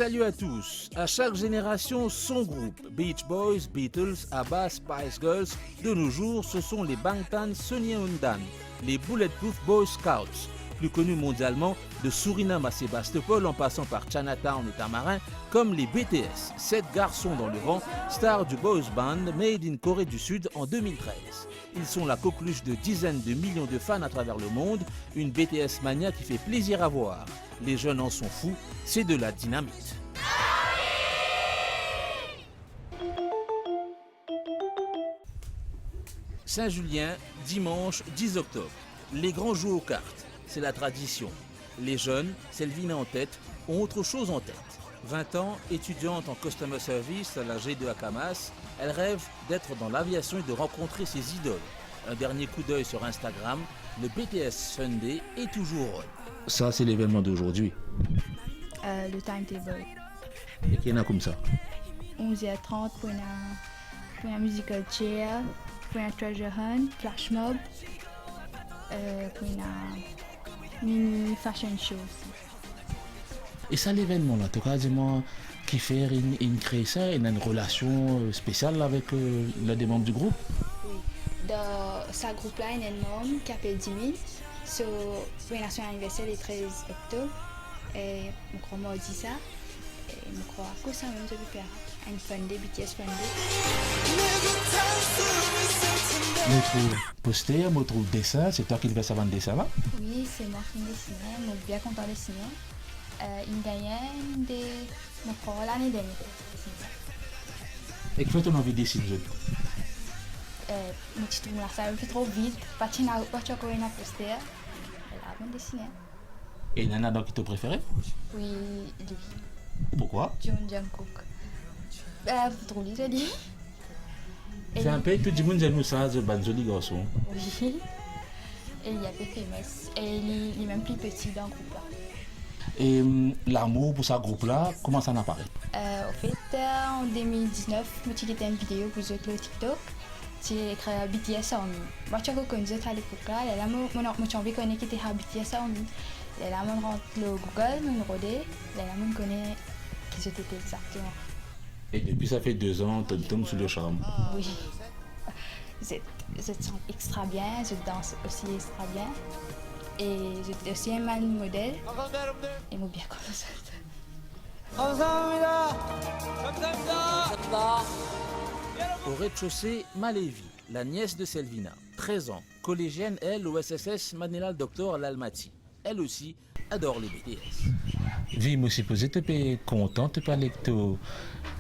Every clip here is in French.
salut à tous. À chaque génération, son groupe. Beach Boys, Beatles, ABBA, Spice Girls. De nos jours, ce sont les Bangtan Sonyeondan, les Bulletproof Boy Scouts, plus connus mondialement de Suriname à Sébastopol en passant par Chinatown et Tamarin, comme les BTS, 7 garçons dans le vent, stars du boys band made in Corée du Sud en 2013. Ils sont la coqueluche de dizaines de millions de fans à travers le monde, une BTS mania qui fait plaisir à voir. Les jeunes en sont fous, c'est de la dynamite. Saint-Julien, dimanche 10 octobre. Les grands jouent aux cartes, c'est la tradition. Les jeunes, Selvina en tête, ont autre chose en tête. 20 ans, étudiante en Customer Service à la G2 à Camas, elle rêve d'être dans l'aviation et de rencontrer ses idoles. Un dernier coup d'œil sur Instagram, le BTS Fun Day est toujours on. Ça, c'est l'événement d'aujourd'hui. Le timetable. Et qu'il y en a comme ça. 11h30 pour un musical chair, pour un treasure hunt, flash mob, pour un mini fashion show aussi. Et ça, l'événement là, tu as quasiment qui fait une créer ça, une relation spéciale avec l'un des membres du groupe. Oui. Dans ce groupe-là, il y a un membre qui s'appelle Jimmy. So, pour son anniversaire le 13 octobre, et je crois que dit ça. Et je crois que ça même, je peux faire un fun day, BTS fun day. Notre poster, notre dessin, c'est toi qui fais ça avant le dessin là? Oui, c'est moi qui dessine, je suis bien content de dessiner. Il gagne des... Je crois l'année dernière. Et que fait ton envie de dessiner? Je trouve ça fait trop vite, pas de poster. Là, je vais dessiner. Et il y en a donc qui te préféré? Oui, lui. Pourquoi? John Jungkook. Trop lui, je dis. C'est un peu tout le monde aime ça, c'est un joli garçon. Oui. Et il est un peu famous. Et il est même plus petit dans le groupe là. Et l'amour pour ce groupe là, comment ça apparaît? En fait, en 2019, je j'ai fait une vidéo pour le TikTok. J'ai créé BTS Army. Moi, je connais à l'époque là. Là, je envie de connaître qui était BTS Army. Là, je rentre le Google, je regarde. Là, je connais qui c'était exactement. Et depuis ça fait 2 ans, tu tombes sous le charme. Oui. Je chante extra bien, je danse aussi extra bien. Et j'étais aussi un man modèle. Et moi bien comme ça. Au rez-de-chaussée, Malévi, la nièce de Selvina, 13 ans, collégienne, elle, au SSS Manila Doctor l'Almaty. Elle aussi adore les BTS. Oui, moi aussi, tu es content, tu parles avec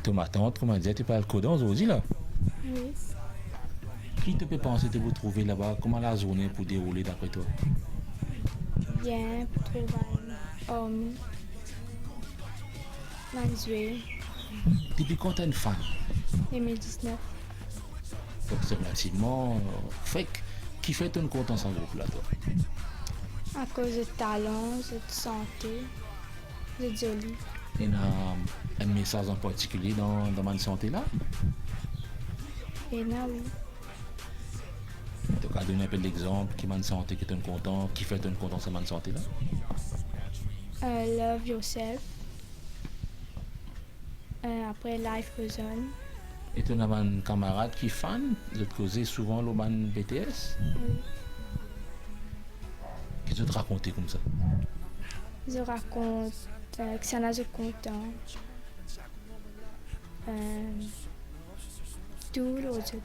ma tante, comment dire, tu parles codant aujourd'hui là? Oui. Qui te peut penser de vous trouver là-bas? Comment la journée pour dérouler d'après toi? Bien, pour trouver un Mansway. Depuis quand tu es une fan? 2019. Donc c'est relativement fake. Qui fait ton content en groupe là, toi? À cause de talent, de santé, de joli. Il y a un message en particulier dans ma santé là? Et là, oui. Donc, à donner un peu l'exemple, qui m'a santé, qui est content, qui fait ton content, c'est ma santé là? Love yourself. Après, life goes on. Et tu as un camarade qui est fan, de causer souvent le band BTS? Oui. Qu'est-ce que tu te racontes comme ça? Je raconte que ça n'a pas content. Tout le reste.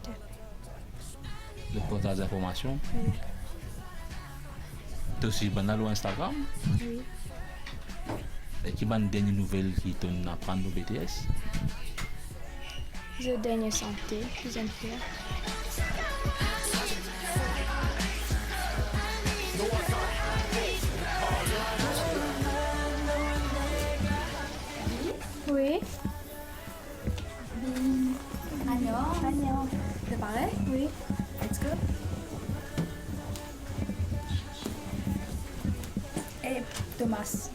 Le partage d'informations? Oui. Tu as aussi banal Instagram? Oui. Et qui est une dernière nouvelle qui t'en apprend au BTS? Je donne santé, j'aime faire. Oui. Agnon. C'est pareil? Oui. Let's go. Et Thomas.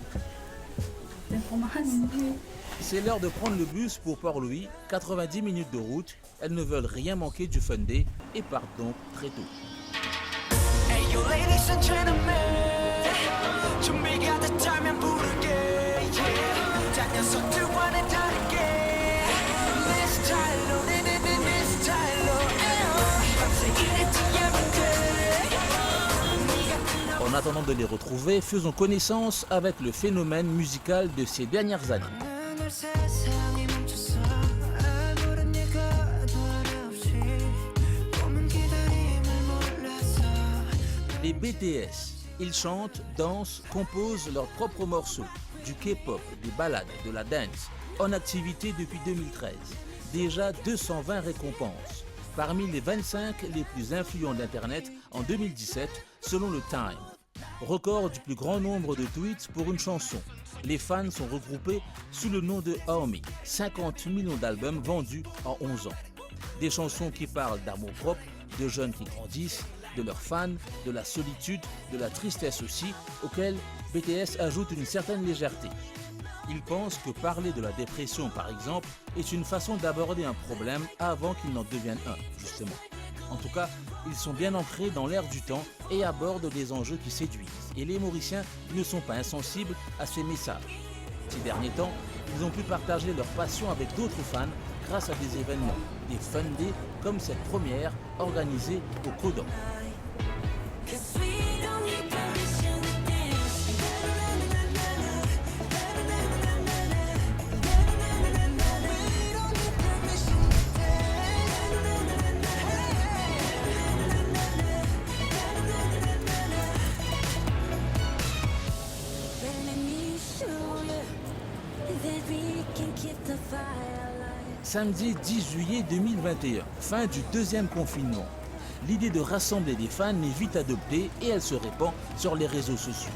C'est l'heure de prendre le bus pour Port-Louis, 90 minutes de route. Elles ne veulent rien manquer du Fun Day et partent donc très tôt. Hey, yo, ladies and gentlemen, 준비가 됐다면 부를게, yeah. En attendant de les retrouver, faisons connaissance avec le phénomène musical de ces dernières années. Les BTS, ils chantent, dansent, composent leurs propres morceaux, du K-pop, des ballades, de la dance, en activité depuis 2013. Déjà 220 récompenses, parmi les 25 les plus influents d'Internet en 2017, selon le Time. Record du plus grand nombre de tweets pour une chanson. Les fans sont regroupés sous le nom de ARMY, 50 millions d'albums vendus en 11 ans. Des chansons qui parlent d'amour propre, de jeunes qui grandissent, de leurs fans, de la solitude, de la tristesse aussi, auxquelles BTS ajoute une certaine légèreté. Ils pensent que parler de la dépression, par exemple, est une façon d'aborder un problème avant qu'il n'en devienne un, justement. En tout cas, ils sont bien ancrés dans l'air du temps et abordent des enjeux qui séduisent. Et les Mauriciens ne sont pas insensibles à ces messages. Ces derniers temps, ils ont pu partager leur passion avec d'autres fans grâce à des événements, des fun days comme cette première organisée au Kodan. Samedi 10 juillet 2021, fin du deuxième confinement. L'idée de rassembler des fans est vite adoptée et elle se répand sur les réseaux sociaux.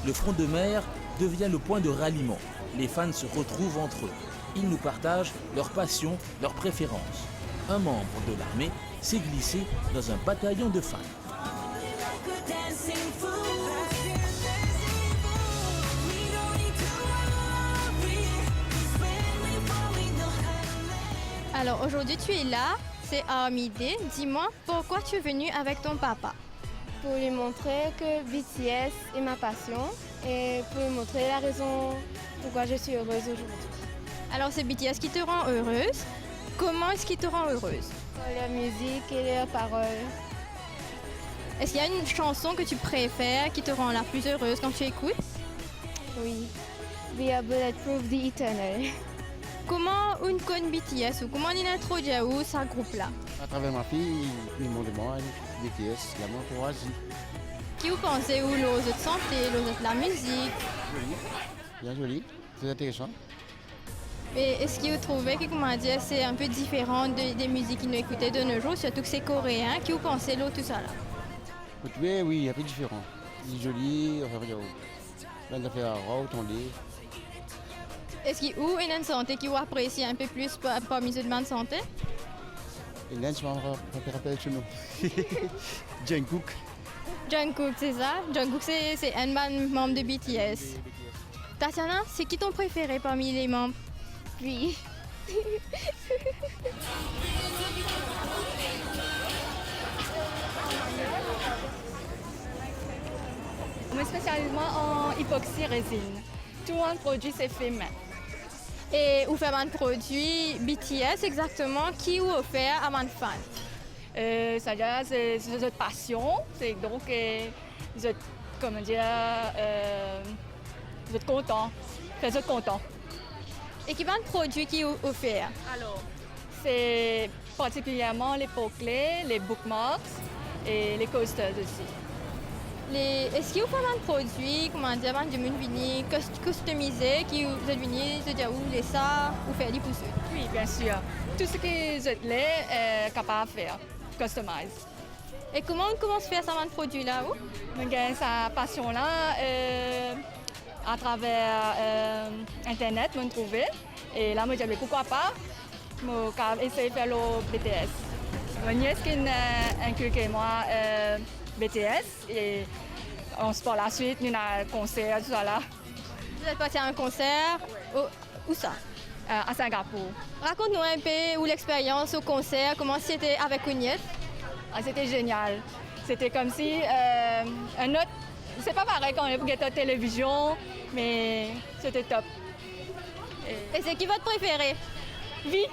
Le front de mer devient le point de ralliement. Les fans se retrouvent entre eux. Ils nous partagent leur passion, leurs préférences. Un membre de l'armée s'est glissé dans un bataillon de fans. Alors aujourd'hui tu es là, c'est ARMY Day. Dis-moi, pourquoi tu es venu avec ton papa? Pour lui montrer que BTS est ma passion et pour lui montrer la raison pourquoi je suis heureuse aujourd'hui. Alors c'est BTS qui te rend heureuse. Comment est-ce qu'il te rend heureuse? Leur musique et leurs paroles. Est-ce qu'il y a une chanson que tu préfères qui te rend la plus heureuse quand tu écoutes? Oui, We Are Bulletproof The Eternal. Comment on connaît BTS ou comment on introduit où ce groupe-là? À travers ma fille, ils m'ont demandé BTS, la m'ont encouragé. Qui vous pensez où les autres santé, les autres la musique? Joli, bien joli, très intéressant. Mais est-ce que vous trouvez que comment dire, c'est un peu différent des musiques qu'ils nous écoutaient de nos jours, surtout que c'est coréen? Qui vous pensez l'autre tout ça là? Oui, un peu différent. Il est joli, on va faire autant de. Est-ce qu'il y a une santé qui vous apprécie un peu plus parmi les demandes de santé? Et là, je me rappelle ce nom. Jungkook. Jungkook, c'est ça? Jungkook, c'est un membre de BTS. Tatiana, c'est qui ton préféré parmi les membres? Oui. Moi, spécialement en époxy résine. Tout un produit, c'est fait main. Et vous faites un produit BTS exactement qui vous offert à mon fan? C'est-à-dire, c'est notre passion. C'est donc, vous êtes, comment dire, vous êtes content. Vous êtes content. Et qui va un produit qui vous offert? Alors, c'est particulièrement les pots-clés, les bookmarks et les coasters aussi. Est-ce que vous faites un produit, comment dire, customisé, qui vous êtes venu se dire où les ça, ou faire des pouces? Oui, bien sûr. Tout ce que vous êtes capable de faire, customize. Et comment on commence à faire ça, un produit là? On gagne sa passion là à travers Internet, on trouvé. Et là, moi, j'ai dit pourquoi pas, je essayer de faire le BTS. Mon nièce qui a inculqué moi BTS et par la suite, nous avons un concert, tout ça là. Vous êtes parti à un concert, où ça? À Singapour. Raconte-nous un peu où l'expérience au concert, comment c'était avec Ougnette? C'était génial. C'était comme si un autre. C'est pas pareil quand on est à la télévision, mais c'était top. Et c'est qui votre préféré? Oui.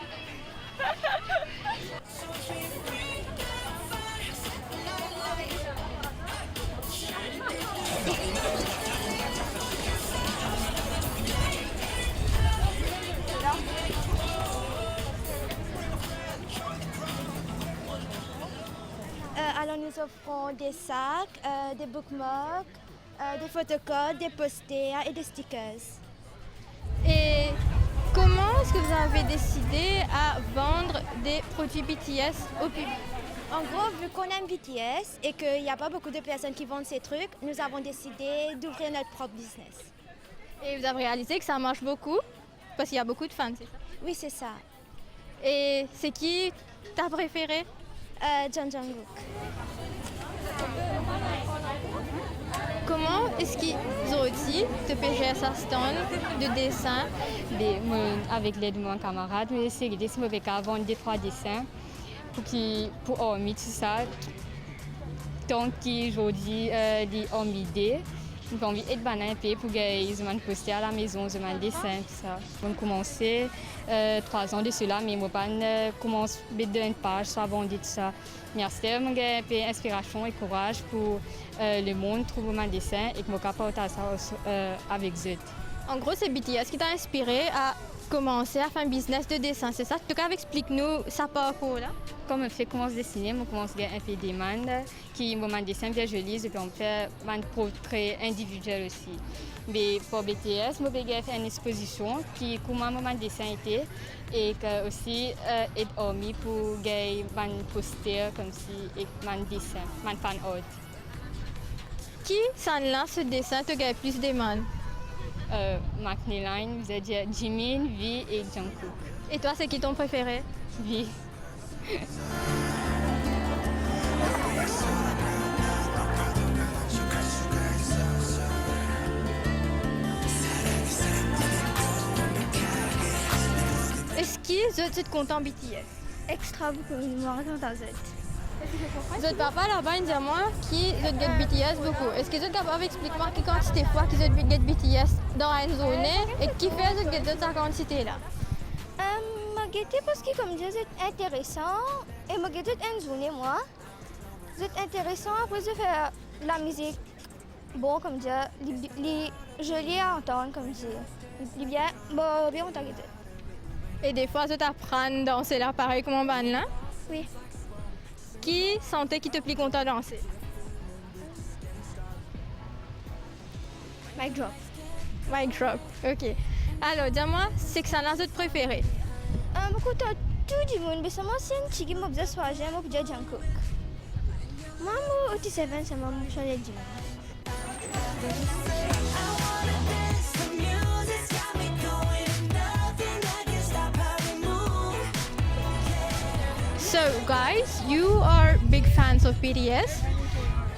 nous offrons des sacs, des bookmarks, des photocodes, des posters et des stickers. Et comment est-ce que vous avez décidé à vendre des produits BTS au public? En gros, vu qu'on aime BTS et qu'il n'y a pas beaucoup de personnes qui vendent ces trucs, nous avons décidé d'ouvrir notre propre business. Et vous avez réalisé que ça marche beaucoup? Parce qu'il y a beaucoup de fans, c'est ça? Oui, c'est ça. Et c'est qui ta préférée? John Jungkook. Comment est-ce qu'ils ont dit de pécher à sa stand de dessin? Avec l'aide de mon camarade, j'ai essayé de vendre 2-3 dessins pour Ormi, tout ça. Donc, aujourd'hui, des Ormi, j'ai envie d'être un peu pour qu'ils poster à la maison, je dessin, tout ça. On commencé 3 ans de cela, mais moi, je commence à mettre une page, ça vendre tout ça. Merci, j'ai un peu d'inspiration et courage pour le monde, trouver mon dessin et que je partage ça avec eux. En gros, c'est BTS qui t'a inspiré à commencer à faire un business de dessin, c'est ça? En tout cas, explique-nous ça parcours là. Comme je commence à dessiner, je commence à faire un peu des demandes qui me dessin bien joli et puis on fait un portrait individuel aussi. Mais pour BTS, je vais faire une exposition qui comment mon dessin était et que aussi est ormi pour gagner un poster comme si et mon dessin, mon fan art. Qui s'en lance ce dessin te gagne plus de demandes? McNeil, vous êtes Jimin, V et Jungkook. Et toi, c'est qui ton préféré? V. Est-ce que tu es content BTS? Extra beaucoup, je me raconte à Z. Votre papa là-bas, il dit à moi qui veut get BTS beaucoup. Est-ce que vous êtes capable d'expliquer quelle quantité de fois qu'ils veulent get BTS dans une zone et qui fait cette quantité là? Je parce que comme je c'est intéressant et je suis une zone moi. C'est intéressant après de faire la musique bon comme dire, joli à entendre comme dire. Bien entendre. Et des fois, tu apprends à danser là pareil comme en bande là? Oui. Qui sentait qui te plaît content de danser? Mic drop. Mic drop, ok. Alors, dis-moi, c'est que ça lance votre préféré? Beaucoup de tout du monde, mais seulement c'est un petit qui m'a bien soigné, moi bien Jungkook. Moi, moi, OT7, ça m'a choisi du monde. So, guys, you are big fans of BTS.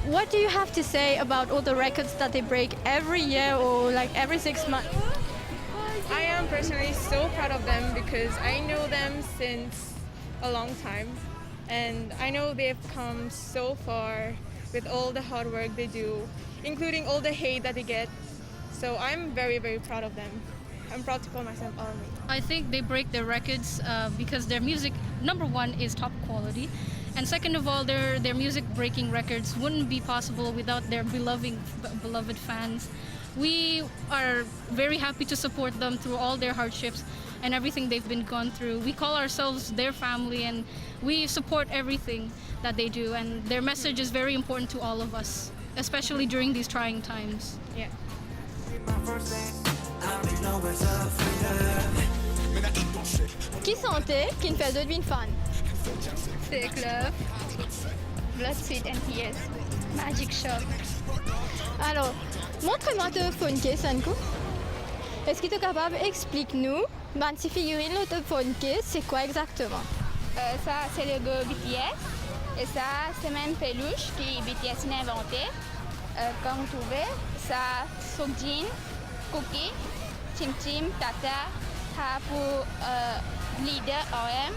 What do you have to say about all the records that they break every year or like every 6 months? I am personally so proud of them because I know them since a long time and I know they've come so far with all the hard work they do, including all the hate that they get. So I'm very, very proud of them. I'm proud to call myself ARMY. I think they break their records because their music, number one, is top quality. And second of all, their music breaking records wouldn't be possible without their beloved fans. We are very happy to support them through all their hardships and everything they've been gone through. We call ourselves their family and we support everything that they do. And their message is very important to all of us, especially during these trying times. Yeah. Qui sentait qui ne faisait d'une fan? C'est Club, Blood, Sweat and Tears, Magic Shop. Alors, montre-moi ton phone case, Sanko. Est-ce que tu es capable d'expliquer-nous, ma petite figurine, le phone case, c'est quoi exactement? Ça, c'est le logo BTS. Et ça, c'est même peluche que BTS a inventé. Comme vous trouvez, ça, Sokjin, Cookie, Chim Chim, Tata, ça pour leader RM.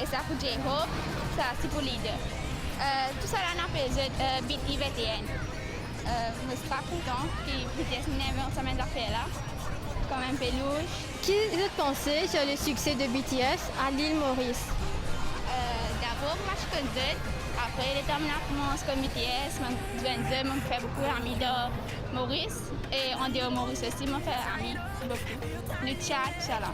Et ça pour J-Hope, ça c'est pour leader. Tout ça là, on appelle BT21. Je suis pas content que BTS n'invente ça même affaire là, comme un peluche. Qui vous pensez sur le succès de BTS à l'île Maurice? D'abord, moi je connais. Après, les temps commencent comme BTS, je fais beaucoup d'amis de Maurice. Et en dehors de Maurice aussi, je fais amis beaucoup. Le chat, ça là.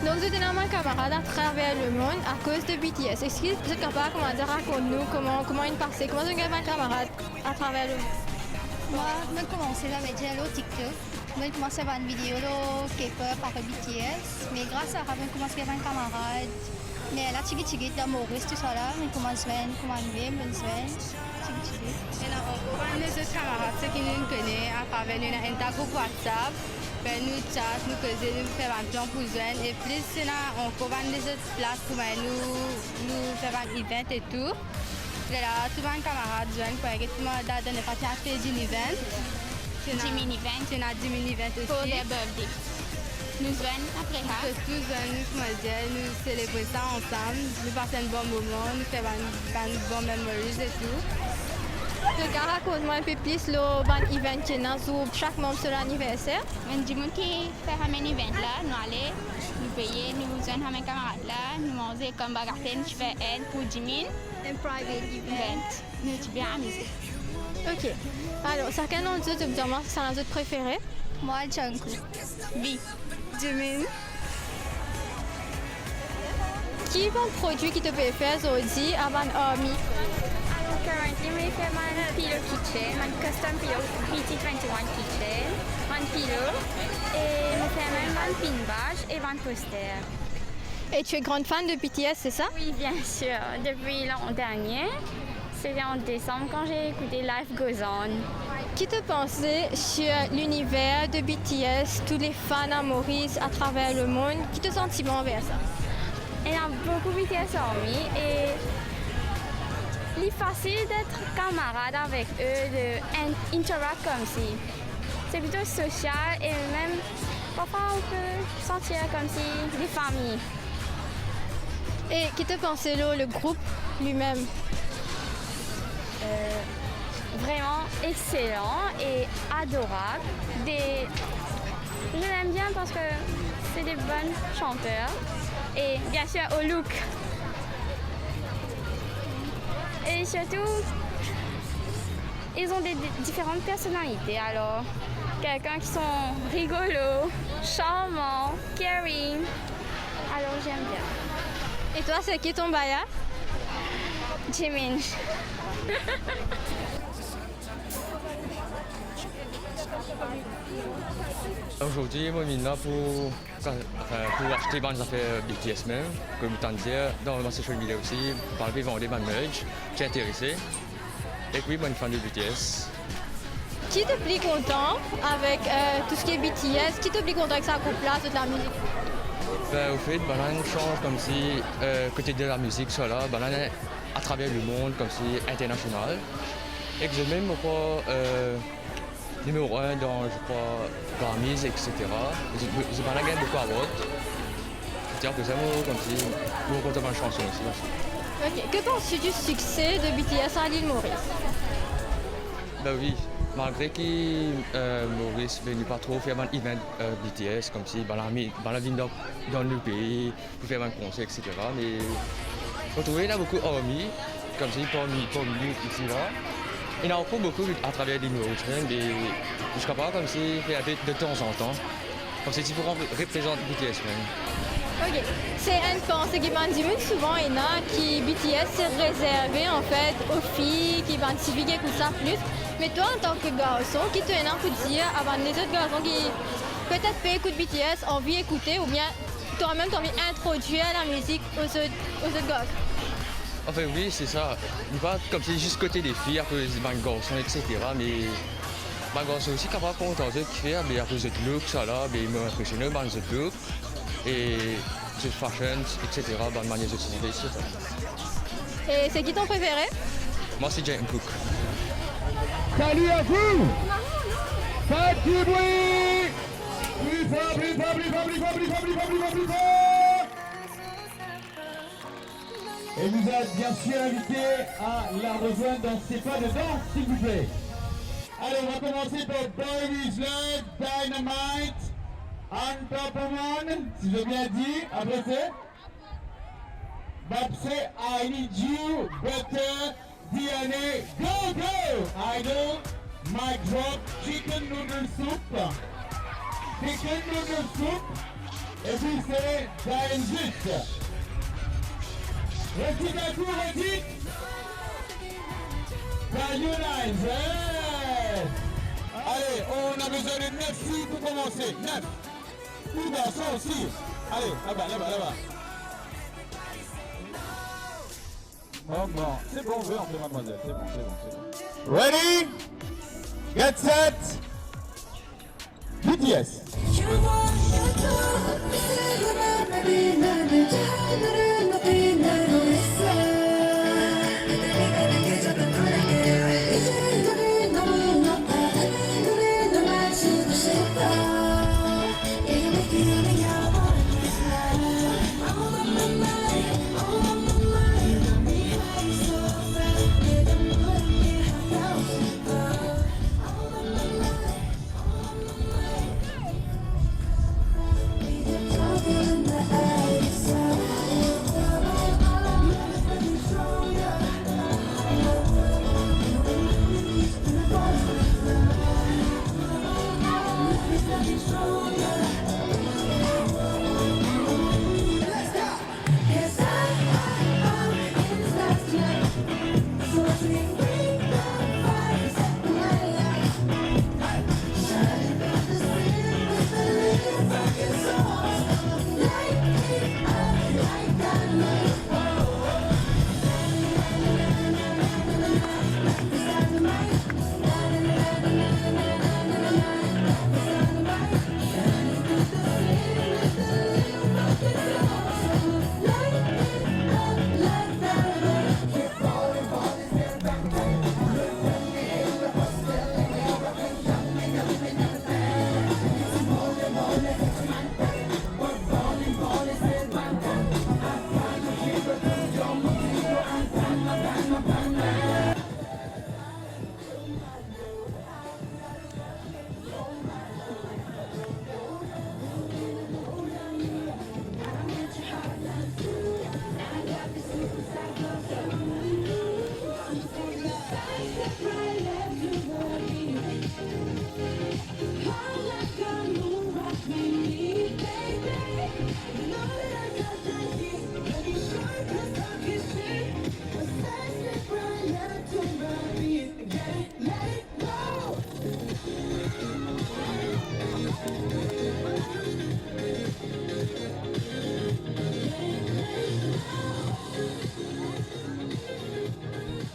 Donc, vous êtes énormément camarades à travers le monde à cause de BTS. Est-ce que vous êtes capable de raconter-nous comment une passé, comment vous êtes camarades à travers le monde? Moi, je commençais avec Jello TikTok. Je commençais à voir une vidéo de K-pop avec BTS. Mais grâce à ça, je commençais à avoir un camarade. Mais là, tigi dans Maurice, tout ça là, je commence à voir une semaine. Et là, on voit les autres camarades, ceux qui nous connaissent, à travers un groupe WhatsApp. Nous chat, nous causons, nous faisons un plan pour joindre. Et plus, on voit les autres places pour nous faire un event et tout. Et là, tout le monde camarade joignent pour que tout le monde donne partie à faire un event. Jimmy event. C'est un Jimmy event aussi. Pour their birthday. Nous joignent après ça. Tous nous célébrons ça ensemble. Nous passons un bon moment, nous faisons un bon memories et tout. Donc, raconte-moi un peu plus le event qui est dans chaque membre sur l'anniversaire. Quand du monde qui fait un event là, nous allons, nous payer, nous joignons un camarade là, nous mangeons comme bagatelle, je fais aide pour Jimmy. Un private event. Nous sommes bien amusés. Ok. Alors, chacun d'entre eux, tu peux dire c'est un autre préféré? Moi, Jungkook. B. Jimin. Qui est un produit qui te peut faire aujourd'hui avant Army? Currently, we have one pillow kitchen, one custom pillow BT21 kitchen, one pillow, et we have même one pin badge et one poster. Et tu es grande fan de BTS, c'est ça? Oui, bien sûr. Depuis l'an dernier, c'était en décembre quand j'ai écouté Life Goes On. Qui te pensait sur l'univers de BTS, tous les fans à Maurice à travers le monde? Qui te sentiment envers ça? Il y a beaucoup de BTS Army et il est facile d'être camarade avec eux, d'interagir comme si. C'est plutôt social et même parfois on peut sentir comme si des familles. Et qui te pensait le groupe lui-même? Vraiment excellent et adorable. Je l'aime bien parce que c'est des bons chanteurs et bien sûr au look. Et surtout, ils ont des différentes personnalités. Alors, quelqu'un qui sont rigolos, charmants, caring. Alors j'aime bien. Et toi, c'est qui ton baya? Jimin. Aujourd'hui, moi, je suis là pour acheter des affaires BTS même, comme tu dire, dans ma social media aussi, pour vendre des merch, qui est intéressé. Et puis, moi, je suis fan de BTS. Qui te plus content avec tout ce qui est BTS? Qui te plus content avec ça couple-là, toute la musique? Au fait, on change comme si, côté de la musique, soit là, à travers le monde, comme si international. Et que je même pas numéro 1 dans, je crois, Grammys, etc. Je parle beaucoup à l'autre. C'est-à-dire que c'est comme si, nous comptons une chanson aussi. Ok, que penses-tu du succès de BTS à l'île Maurice? Ben oui, malgré que Maurice ne venu pas trop faire un event BTS, comme si, la vie dans le pays, pour faire un concert, etc. Mais on trouvait qu'il y a beaucoup d'armées, comme si, pour nous ici là. Il y en a encore beaucoup à travers les Mauriciens, mais je crois pas comme si faire de temps en temps, comme si tu pourrais représenter BTS même. Ok, c'est une pensée qui m'a dit souvent, qui BTS c'est réservé en fait aux filles qui vont civiques et tout ça plus. Mais toi en tant que garçon, qui te un peu dire avant les autres garçons qui peut-être pas écoutent BTS, envie d'écouter ou bien toi-même t'as envie d'introduire la musique aux autres garçons? Enfin oui, c'est ça. Pas comme c'est juste côté des filles, à cause des garçons, etc. Mais les garçons sont aussi capables de contenter de faire, mais à cause de look, ça là, mais ils m'ont impressionné par ce look. Et cette fashion, etc. Par la manière d'utiliser, etc. Et c'est qui ton préféré? Moi, c'est Jungkook. Salut à vous! Faites du bruit! Plus fort, plus fort, plus fort, plus fort, plus fort, plus fort, plus fort, plus fort! Et vous êtes bien sûr invités à la rejoindre dans ces pas de danse, s'il vous plaît. Allez, on va commencer par Boy With Love, Dynamite, Unstoppable, si j'ai bien dit. Après c'est Babsé, I Need You, Better, DNA, Go Go! Idol, Mic Drop, Chicken Noodle Soup, Chicken Noodle Soup, Et puis c'est Diane Juste. Retite un coup, retite. Diane Lines. Allez, on a besoin de 9 filles pour commencer. 9. Tout garçons aussi. Allez, là-bas, là-bas, là-bas. Bon, c'est bon, oui, on fait mademoiselle. C'est bon, c'est bon, c'est bon. Ready? Get set. BTS.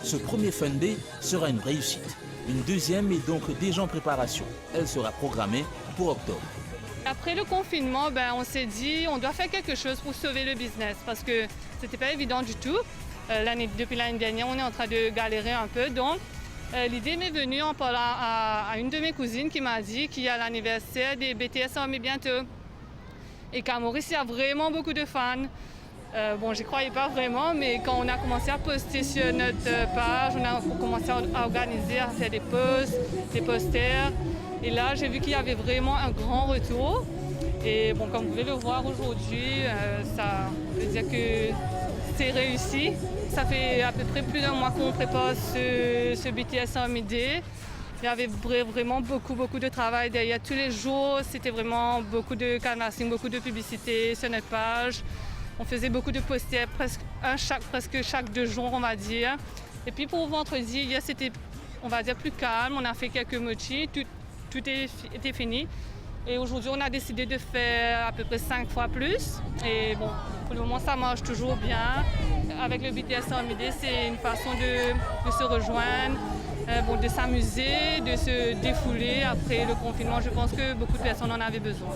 Ce premier Fun Day sera une réussite. Une deuxième est donc déjà en préparation. Elle sera programmée pour octobre. Après le confinement, on s'est dit on doit faire quelque chose pour sauver le business parce que c'était pas évident du tout. Depuis l'année dernière, on est en train de galérer un peu. Donc, l'idée m'est venue en parlant à une de mes cousines qui m'a dit qu'il y a l'anniversaire des BTS Army bientôt. Et qu'à Maurice, il y a vraiment beaucoup de fans. J'y croyais pas vraiment, mais quand on a commencé à poster sur notre page, on a commencé à organiser, à faire des posts, des posters. Et là, j'ai vu qu'il y avait vraiment un grand retour. Et comme vous pouvez le voir aujourd'hui, ça veut dire que c'est réussi. Ça fait à peu près plus d'un mois qu'on prépare ce BTS Army Day. Il y avait vraiment beaucoup de travail derrière tous les jours. C'était vraiment beaucoup de canvassing, beaucoup de publicité sur notre page. On faisait beaucoup de posters, presque chaque 2 jours, on va dire. Et puis pour vendredi, hier, c'était, on va dire, plus calme. On a fait quelques mochis, tout était fini. Et aujourd'hui, on a décidé de faire à peu près 5 fois plus. Et pour le moment, ça marche toujours bien. Avec le BTS Army Day, c'est une façon de se rejoindre, de s'amuser, de se défouler. Après le confinement, je pense que beaucoup de personnes en avaient besoin.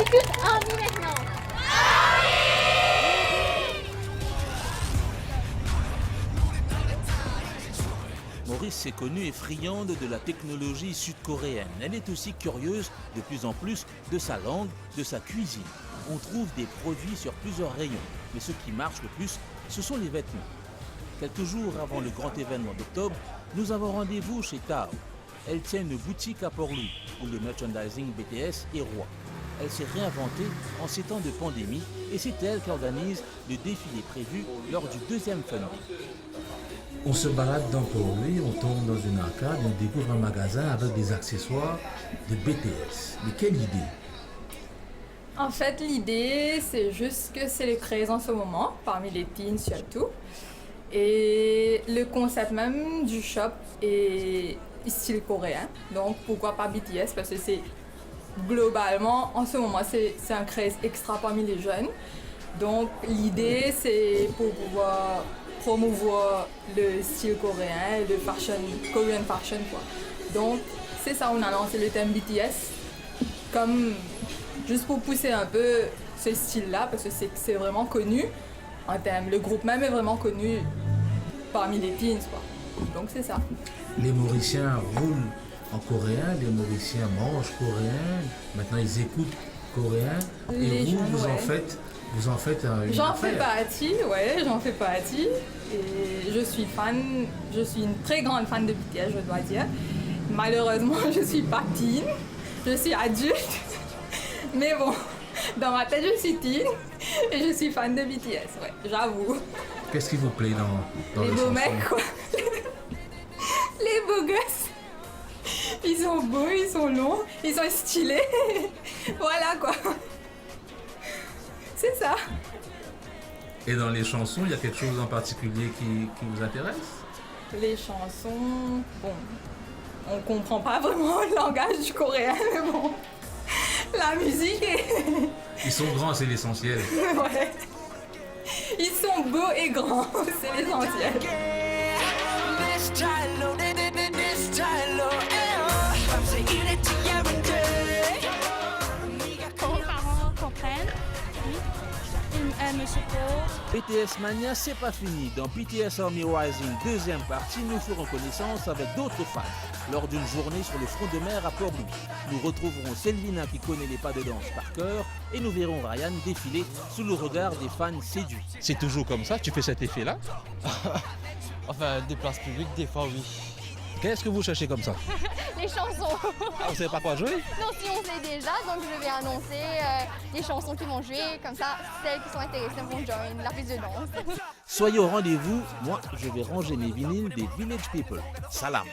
écoute Army maintenant. Maurice est connue et friande de la technologie sud-coréenne. Elle est aussi curieuse de plus en plus de sa langue, de sa cuisine. On trouve des produits sur plusieurs rayons, mais ce qui marche le plus, ce sont les vêtements. Quelques jours avant le grand événement d'octobre, nous avons rendez-vous chez Tao. Elle tient une boutique à Port-Louis, où le merchandising BTS est roi. Elle s'est réinventée en ces temps de pandémie et c'est elle qui organise le défilé prévu lors du 2e Fun Day. On se balade dans Port-Louis, on tombe dans une arcade, on découvre un magasin avec des accessoires de BTS. Mais quelle idée! En fait, l'idée, c'est juste que c'est le craze en ce moment, parmi les teens surtout. Et le concept même du shop est style coréen. Donc, pourquoi pas BTS? Parce que c'est globalement, en ce moment, c'est un craze extra parmi les jeunes. Donc, l'idée, c'est pour pouvoir promouvoir le style coréen et le fashion, Korean fashion, quoi. Donc, c'est ça, on a lancé le thème BTS, comme juste pour pousser un peu ce style-là, parce que c'est vraiment connu en thème. Le groupe même est vraiment connu parmi les teens, quoi. Donc, c'est ça. Les Mauriciens roulent en coréen, les Mauriciens mangent coréen, maintenant ils écoutent coréen, et vous en faites une J'en affaire. fais partie, ouais, j'en fais partie. Et je suis une très grande fan de BTS, je dois dire. Malheureusement, je suis pas teen, je suis adulte. Mais bon, dans ma tête, je suis teen et je suis fan de BTS, ouais, j'avoue. Qu'est-ce qui vous plaît dans Les les beaux chansons? mecs, quoi. Les beaux gosses. Ils sont beaux, ils sont longs, ils sont stylés. Voilà, quoi. C'est ça. Et dans les chansons, il y a quelque chose en particulier qui vous intéresse? Les chansons, bon, on comprend pas vraiment le langage du coréen, mais bon, la musique est... Ils sont grands, c'est l'essentiel. Ouais. Ils sont beaux et grands, c'est l'essentiel. Mes parents comprennent, oui, me supportent. BTS Mania, c'est pas fini. Dans BTS Army Rising 2e partie, nous ferons connaissance avec d'autres fans lors d'une journée sur le front de mer à Port-Louis. Nous retrouverons Selvina qui connaît les pas de danse par cœur et nous verrons Ryan défiler sous le regard des fans séduits. C'est toujours comme ça? Tu fais cet effet-là? Enfin, des places publiques, des fois, oui. Qu'est-ce que vous cherchez comme ça? Les chansons. Ah, vous savez pas quoi jouer? Non, si on sait déjà, donc je vais annoncer les chansons qui vont jouer, comme ça, celles qui sont intéressées vont joindre la piste de danse. Soyez au rendez-vous, moi je vais ranger mes vinyles des Village People. Salam!